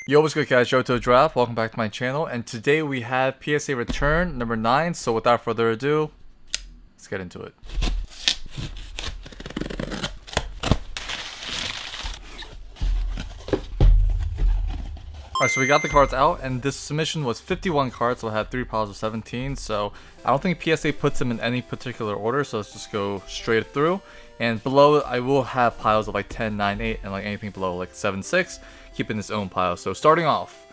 Yo, what's good guys, Johto Draft, welcome back to my channel, and today we have PSA return number 9, so without further ado, let's get into it. Alright, so we got the cards out, and this submission was 51 cards, so I had 3 piles of 17, so I don't think PSA puts them in any particular order, so let's just go straight through. And below, I will have piles of like 10, 9, 8, and like anything below like 7, 6, keeping its own pile. So starting off,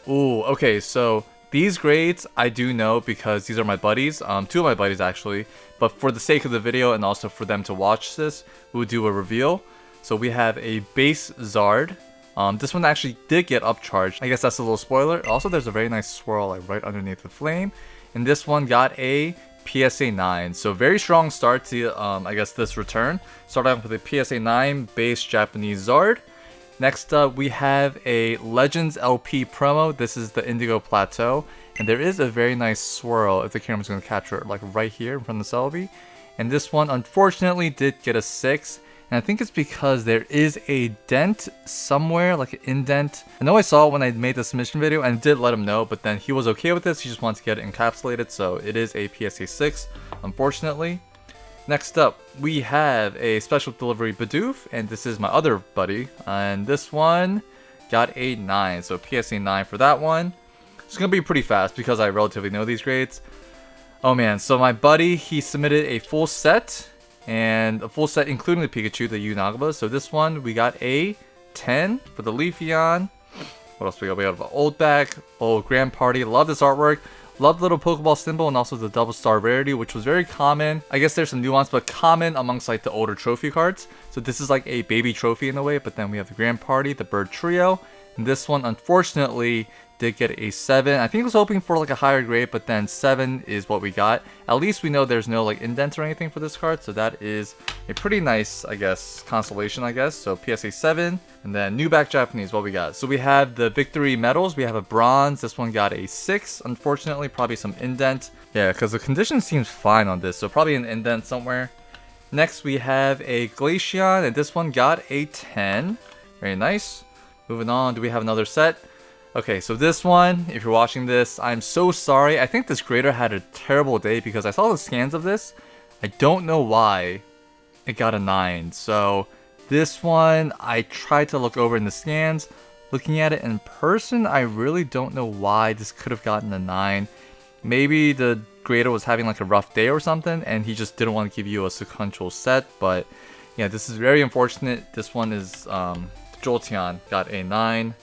ooh, okay, so these grades I do know because these are my buddies, 2 of my buddies actually, but for the sake of the video and also for them to watch this, we'll do a reveal. So we have a base Zard. This one actually did get upcharged. I guess that's a little spoiler. Also, there's a very nice swirl like right underneath the flame. And this one got a PSA 9. So very strong start to, I guess, this return. Starting off with a PSA 9 base Japanese Zard. Next up, we have a Legends LP promo. This is the Indigo Plateau. And there is a very nice swirl, if the camera's going to capture it, like right here in front of the Celebi. And this one, unfortunately, did get a 6. And I think it's because there is a dent somewhere, like an indent. I know I saw it when I made the submission video and did let him know, but then he was okay with this. He just wants to get it encapsulated, so it is a PSA 6, unfortunately. Next up, we have a special delivery Bidoof, and this is my other buddy. And this one got a 9, so PSA 9 for that one. It's going to be pretty fast because I relatively know these grades. Oh man, so my buddy, he submitted a full set. And a full set including the Pikachu, the Nagaba. So this one, we got a 10 for the Leafeon. What else we got? We got an old bag, old Grand Party. Love this artwork. Love the little Pokeball symbol and also the double star rarity, which was very common. I guess there's some nuance, but common amongst like the older trophy cards. So this is like a baby trophy in a way, but then we have the Grand Party, the Bird Trio. And this one, unfortunately, did get a 7. I think I was hoping for like a higher grade, but then 7 is what we got. At least we know there's no like indents or anything for this card, so that is a pretty nice, I guess, consolation, I guess. So PSA 7, and then new back Japanese, what we got. So we have the Victory Medals, we have a bronze, this one got a 6, unfortunately, probably some indent. Yeah, because the condition seems fine on this, so probably an indent somewhere. Next we have a Glaceon, and this one got a 10. Very nice. Moving on, do we have another set? Okay, so this one, if you're watching this, I'm so sorry. I think this creator had a terrible day because I saw the scans of this. I don't know why it got a 9. So this one, I tried to look over in the scans. Looking at it in person, I really don't know why this could have gotten a 9. Maybe the creator was having like a rough day or something and he just didn't want to give you a sequential set. But yeah, this is very unfortunate. This one is Jolteon got a 9.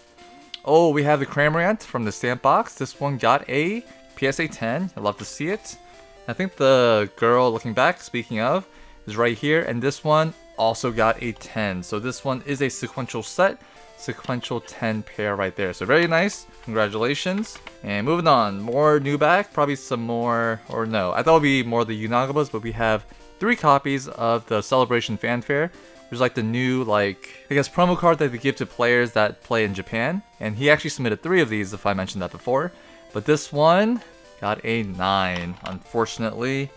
Oh, we have the Cramorant from the stamp box. This one got a PSA 10. I love to see it. I think the girl looking back, speaking of, is right here. And this one also got a 10. So this one is a sequential set. Sequential 10 pair right there. So very nice. Congratulations. And moving on. More new back. Probably some more, or no. I thought it would be more the Unagabas, but we have 3 copies of the Celebration Fanfare. There's like the new, like, I guess promo card that they give to players that play in Japan. And he actually submitted 3 of these, if I mentioned that before. But this one got a 9, unfortunately.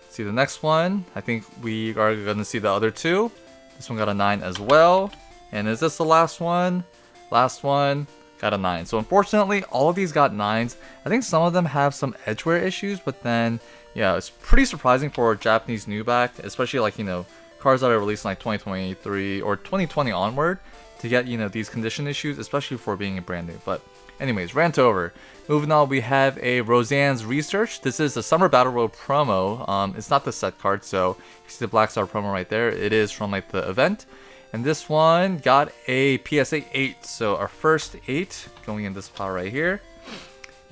Let's see the next one. I think we are going to see the other 2. This one got a 9 as well. And is this the last one? Last one got a 9. So unfortunately, all of these got 9s. I think some of them have some edgeware issues, but then, yeah, it's pretty surprising for a Japanese new back, especially like, you know, cards that are released in like 2023 or 2020 onward to get, you know, these condition issues, especially for being a brand new. But anyways, rant over. Moving on, we have a Roseanne's Research. This is the Summer Battle Road promo. It's not the set card, so you see the Black Star promo right there. It is from like the event. And this one got a PSA 8. So our first 8 going in this pile right here.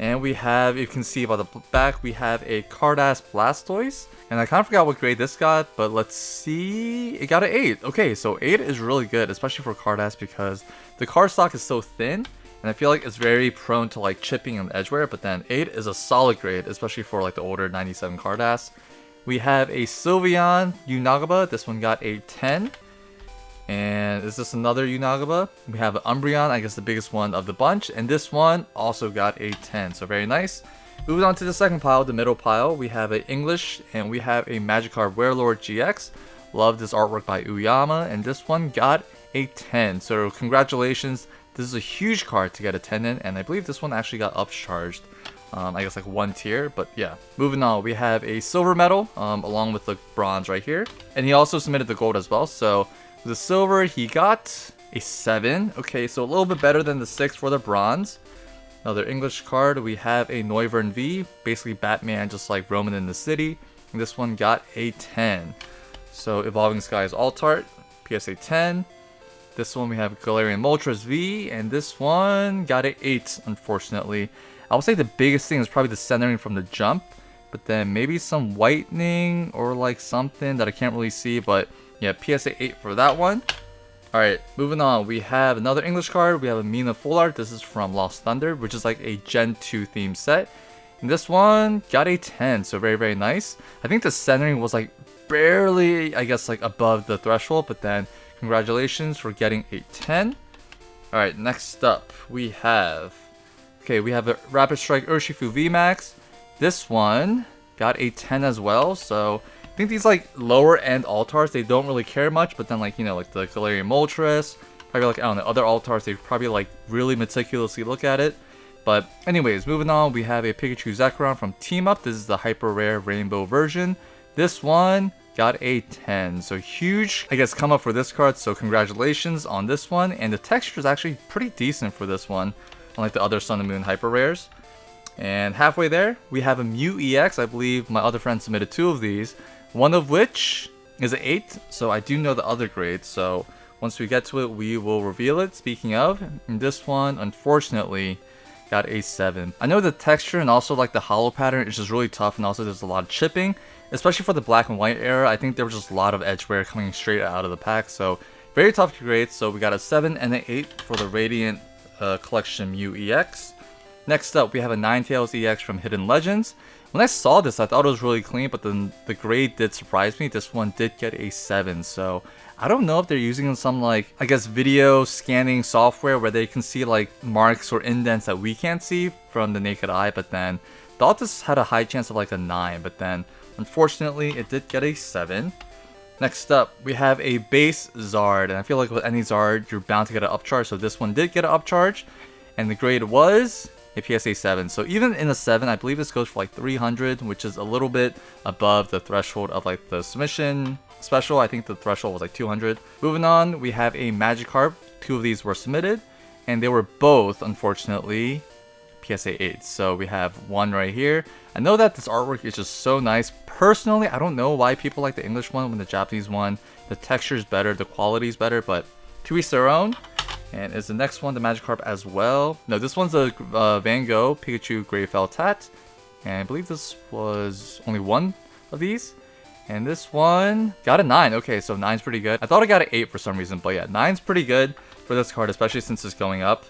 And we have, you can see by the back, we have a Cardass Blastoise. And I kind of forgot what grade this got, but let's see. It got an 8. Okay, so 8 is really good, especially for Cardass because the card stock is so thin. And I feel like it's very prone to like chipping and edgeware, but then 8 is a solid grade, especially for like the older 97 Cardass. We have a Sylveon Unagaba. This one got a 10. And is this another Unagaba? We have an Umbreon, I guess the biggest one of the bunch. And this one also got a 10, so very nice. Moving on to the second pile, the middle pile, we have an English and we have a Magikarp Werelord GX. Love this artwork by Uyama, and this one got a 10. So congratulations, This is a huge card to get a 10 in, and I believe this one actually got upcharged. I guess like 1 tier, but yeah. Moving on, we have a silver medal along with the bronze right here. And he also submitted the gold as well. So the silver, he got a 7. Okay, so a little bit better than the 6 for the bronze. Another English card, we have a Noivern V, basically Batman just like roaming in the city. And this one got a 10. So Evolving Skies Altart, PSA 10. This one we have Galarian Moltres V, and this one got an 8, unfortunately. I would say the biggest thing is probably the centering from the jump, but then maybe some whitening or like something that I can't really see, but yeah, PSA 8 for that one. Alright, moving on, we have another English card. We have a Mina Full Art. This is from Lost Thunder, which is like a Gen 2 themed set. And this one got a 10, so very, very nice. I think the centering was like barely, I guess, like above the threshold, but then congratulations for getting a 10. Alright, next up, we have a Rapid Strike Urshifu VMAX. This one got a 10 as well, so I think these like lower end altars, they don't really care much, but then like, you know, like the Galarian Moltres, probably like, I don't know, other altars, they probably like really meticulously look at it. But anyways, moving on, we have a Pikachu Zekrom from Team Up. This is the hyper rare rainbow version. This one got a 10, so huge, I guess, come up for this card, so congratulations on this one. And the texture is actually pretty decent for this one, unlike the other Sun and Moon hyper rares. And halfway there, we have a Mew EX. I believe my other friend submitted 2 of these, one of which is an 8, so I do know the other grade, so once we get to it, we will reveal it. Speaking of, this one, unfortunately, got a 7. I know the texture and also like the hollow pattern is just really tough, and also there's a lot of chipping, especially for the black and white era. I think there was just a lot of edge wear coming straight out of the pack, so very tough to grade. So we got a 7 and an 8 for the Radiant Collection Mew EX. Next up, we have a Ninetales EX from Hidden Legends. When I saw this, I thought it was really clean, but then the grade did surprise me. This one did get a 7, so I don't know if they're using some like, I guess, video scanning software where they can see like marks or indents that we can't see from the naked eye, but then thought this had a high chance of like a 9, but then unfortunately it did get a 7. Next up, we have a base Zard, and I feel like with any Zard, you're bound to get an upcharge, so this one did get an upcharge, and the grade was a PSA 7. So even in a 7, I believe this goes for like 300, which is a little bit above the threshold of like the submission special. I think the threshold was like 200. Moving on, we have a Magikarp. 2 of these were submitted, and they were both, unfortunately, PSA 8. So we have one right here. I know that this artwork is just so nice. Personally, I don't know why people like the English one when the Japanese one, the texture is better, the quality is better, but to each their own. And is the next one the Magikarp as well? No, this one's a Van Gogh Pikachu Greyfell Tat. And I believe this was only one of these. And this one got a 9. Okay, so 9's pretty good. I thought I got an 8 for some reason, but yeah, 9's pretty good for this card, especially since it's going up.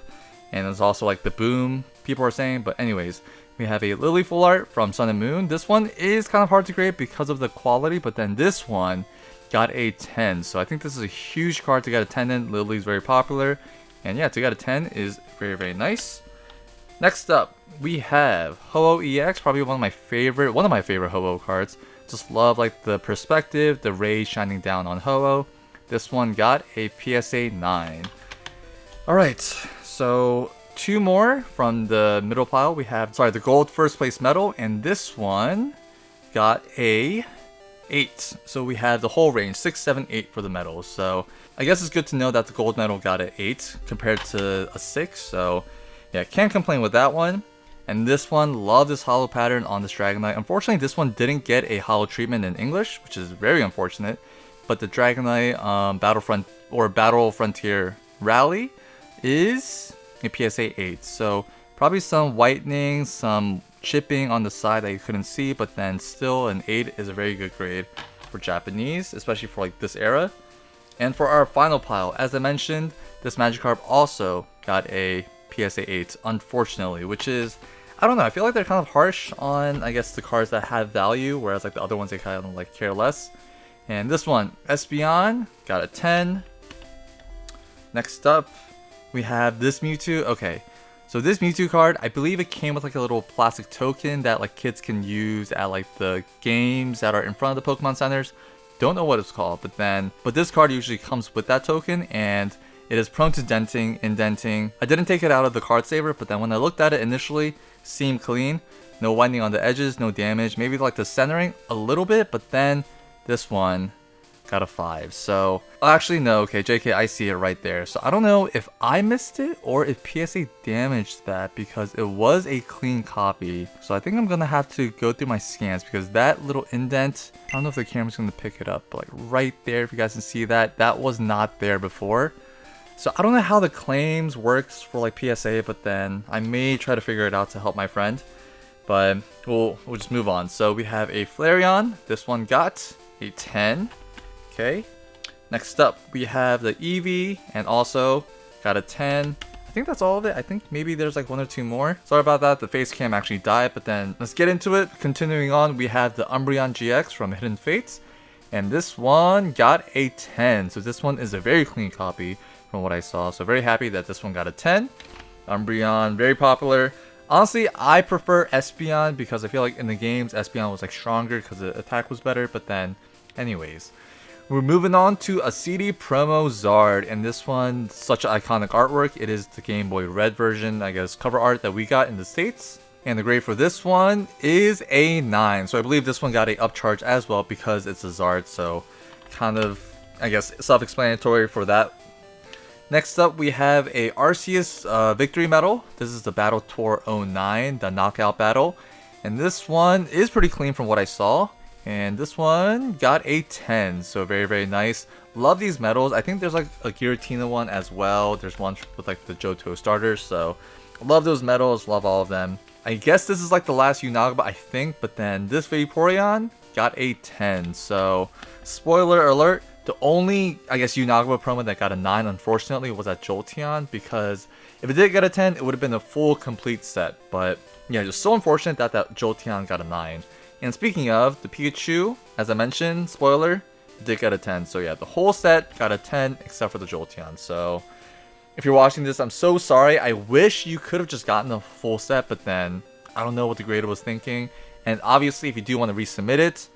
And there's also like the boom people are saying. But anyways, we have a Lily Full Art from Sun and Moon. This one is kind of hard to grade because of the quality, but then this one got a 10. So I think this is a huge card to get a 10 in. Lily's very popular. And yeah, to get a 10 is very, very nice. Next up, we have Ho-Oh EX, probably one of my favorite Ho-Oh cards. Just love like the perspective, the rays shining down on Ho-Oh. This one got a PSA 9. Alright, so 2 more from the middle pile. We have, the gold first place medal, and this one got a 8. So we have the whole range, 6, 7, 8 for the medals. So I guess it's good to know that the gold medal got an 8 compared to a 6. So yeah, can't complain with that one. And this one, love this hollow pattern on this Dragonite. Unfortunately, this one didn't get a hollow treatment in English, which is very unfortunate. But the Dragonite Battlefront or Battle Frontier Rally is a PSA 8. So probably some whitening, some chipping on the side that you couldn't see, but then still an 8 is a very good grade for Japanese, especially for like this era. And for our final pile, as I mentioned, this Magikarp also got a PSA 8, unfortunately, which is, I don't know, I feel like they're kind of harsh on, I guess, the cards that have value, whereas like the other ones they kind of like care less. And this one, Espeon, got a 10. Next up, we have this Mewtwo. Okay, so this Mewtwo card, I believe it came with like a little plastic token that like kids can use at like the games that are in front of the Pokemon centers. Don't know what it's called, but this card usually comes with that token, and It is prone to denting, indenting. I didn't take it out of the card saver, but then when I looked at it initially, seemed clean. No winding on the edges, no damage. Maybe like the centering a little bit, but then this one got a 5. So actually no, okay, JK, I see it right there. So I don't know if I missed it or if PSA damaged that, because it was a clean copy. So I think I'm gonna have to go through my scans, because that little indent, I don't know if the camera's gonna pick it up, but like right there, if you guys can see that, that was not there before. So I don't know how the claims works for like PSA, but then I may try to figure it out to help my friend. But we'll just move on. So we have a Flareon. This one got a 10. Okay. Next up, we have the Eevee, and also got a 10. I think that's all of it. I think maybe there's like 1 or 2 more. Sorry about that. The face cam actually died, but then let's get into it. Continuing on, we have the Umbreon GX from Hidden Fates, and this one got a 10. So this one is a very clean copy from what I saw. So very happy that this one got a 10. Umbreon, very popular. Honestly, I prefer Espeon because I feel like in the games, Espeon was like stronger because the attack was better. But then, anyways, we're moving on to a CD promo Zard, and this one, such iconic artwork. It is the Game Boy Red version, I guess, cover art that we got in the States. And the grade for this one is a 9. So I believe this one got a upcharge as well because it's a Zard. So kind of, I guess, self-explanatory for that. Next up, we have a Arceus Victory Medal. This is the Battle Tour 09, the knockout battle. And this one is pretty clean from what I saw. And this one got a 10, so very, very nice. Love these medals. I think there's like a Giratina one as well. There's one with like the Johto starters, so love those medals, love all of them. I guess this is like the last Nagaba, I think, but then this Vaporeon got a 10, so spoiler alert. The only, I guess, Nagaba promo that got a 9, unfortunately, was that Jolteon, because if it did get a 10, it would have been a full, complete set. But yeah, just so unfortunate that that Jolteon got a 9. And speaking of, the Pikachu, as I mentioned, spoiler, did get a 10. So yeah, the whole set got a 10, except for the Jolteon. So if you're watching this, I'm so sorry. I wish you could have just gotten the full set, but then I don't know what the grader was thinking. And obviously, if you do want to resubmit it,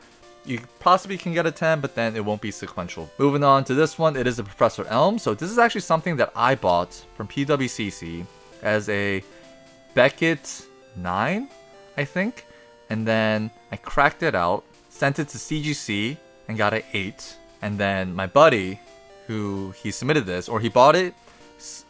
you possibly can get a 10, but then it won't be sequential. Moving on to this one, it is the Professor Elm. So this is actually something that I bought from PWCC as a Beckett 9, I think. And then I cracked it out, sent it to CGC, and got an 8. And then my buddy, who he submitted this, or he bought it,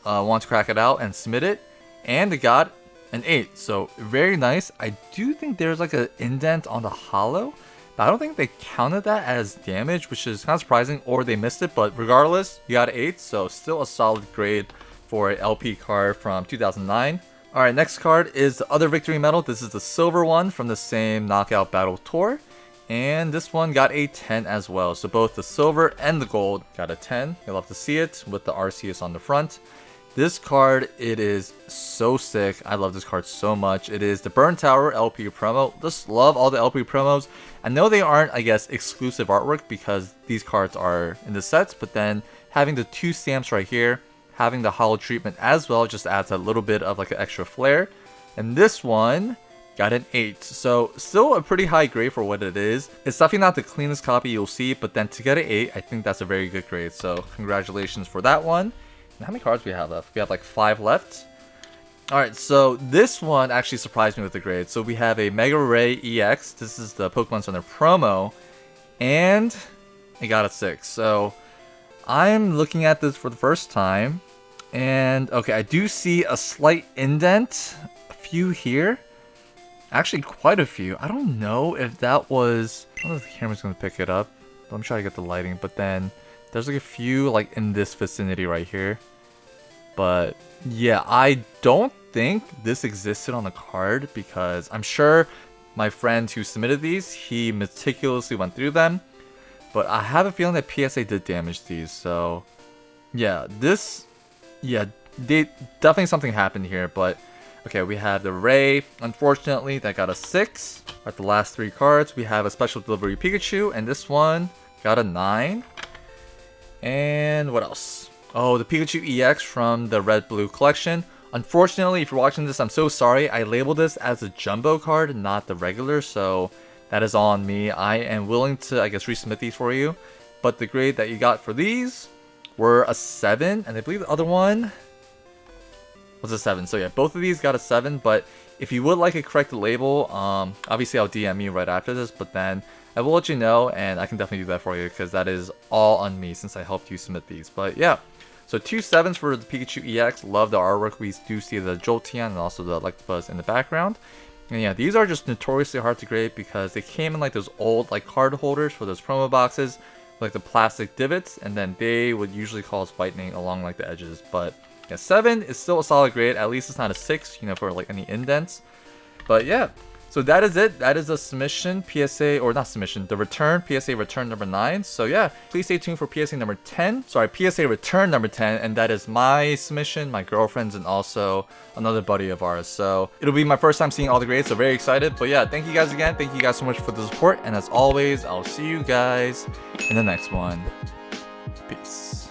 wanted to crack it out and submit it, and it got an 8. So very nice. I do think there's like an indent on the hollow, but I don't think they counted that as damage, which is kind of surprising, or they missed it. But regardless, you got an 8, so still a solid grade for an LP card from 2009. Alright, next card is the other Victory Medal. This is the silver one from the same Knockout Battle Tour. And this one got a 10 as well. So both the silver and the gold got a 10. You'll love to see it with the Arceus on the front. This card, it is so sick. I love this card so much. It is the Burn Tower LP promo. Just love all the LP promos. I know they aren't, I guess, exclusive artwork because these cards are in the sets, but then having the 2 stamps right here, having the hollow treatment as well, just adds a little bit of like an extra flair. And this one got an 8. So still a pretty high grade for what it is. It's definitely not the cleanest copy you'll see, but then to get an 8, I think that's a very good grade. So congratulations for that one. And how many cards do we have left? We have like 5 left. Alright, so this one actually surprised me with the grade. So we have a Mega Ray EX. This is the Pokemon Center promo. And it got a 6. So I'm looking at this for the first time. And okay, I do see a slight indent. A few here. Actually, quite a few. I don't know if that was... I don't know if the camera's going to pick it up. Let me try to get the lighting. But then there's like a few like in this vicinity right here. But yeah, I don't think this existed on the card because I'm sure my friend who submitted these, he meticulously went through them. But I have a feeling that PSA did damage these. So yeah, this... Yeah, definitely something happened here. But okay, we have the Ray. Unfortunately, that got a 6. At the last 3 cards, we have a Special Delivery Pikachu. And this one got a 9. And what else? Oh, the Pikachu EX from the Red Blue collection. Unfortunately, if you're watching this, I'm so sorry. I labeled this as a jumbo card, not the regular. So that is on me. I am willing to, I guess, resubmit these for you. But the grade that you got for these were a 7, and I believe the other one was a 7. So yeah, both of these got a 7, but if you would like a corrected label, obviously I'll DM you right after this, but then I will let you know, and I can definitely do that for you, because that is all on me since I helped you submit these. But yeah, so 2 7s for the Pikachu EX. Love the artwork. We do see the Jolteon and also the Electabuzz in the background. And yeah, these are just notoriously hard to grade because they came in like those old like card holders for those promo boxes, like the plastic divots, and then they would usually cause whitening along like the edges. But yeah, 7 is still a solid grade. At least it's not a 6, you know, for like any indents. But yeah, so that is it. That is a submission PSA, or not submission, the return PSA return number 9. So yeah, please stay tuned for PSA number 10. Sorry, PSA return number 10, and that is my submission, my girlfriend's, and also another buddy of ours. So it'll be my first time seeing all the grades, so very excited. But yeah, thank you guys again. Thank you guys so much for the support, and as always, I'll see you guys in the next one. Peace.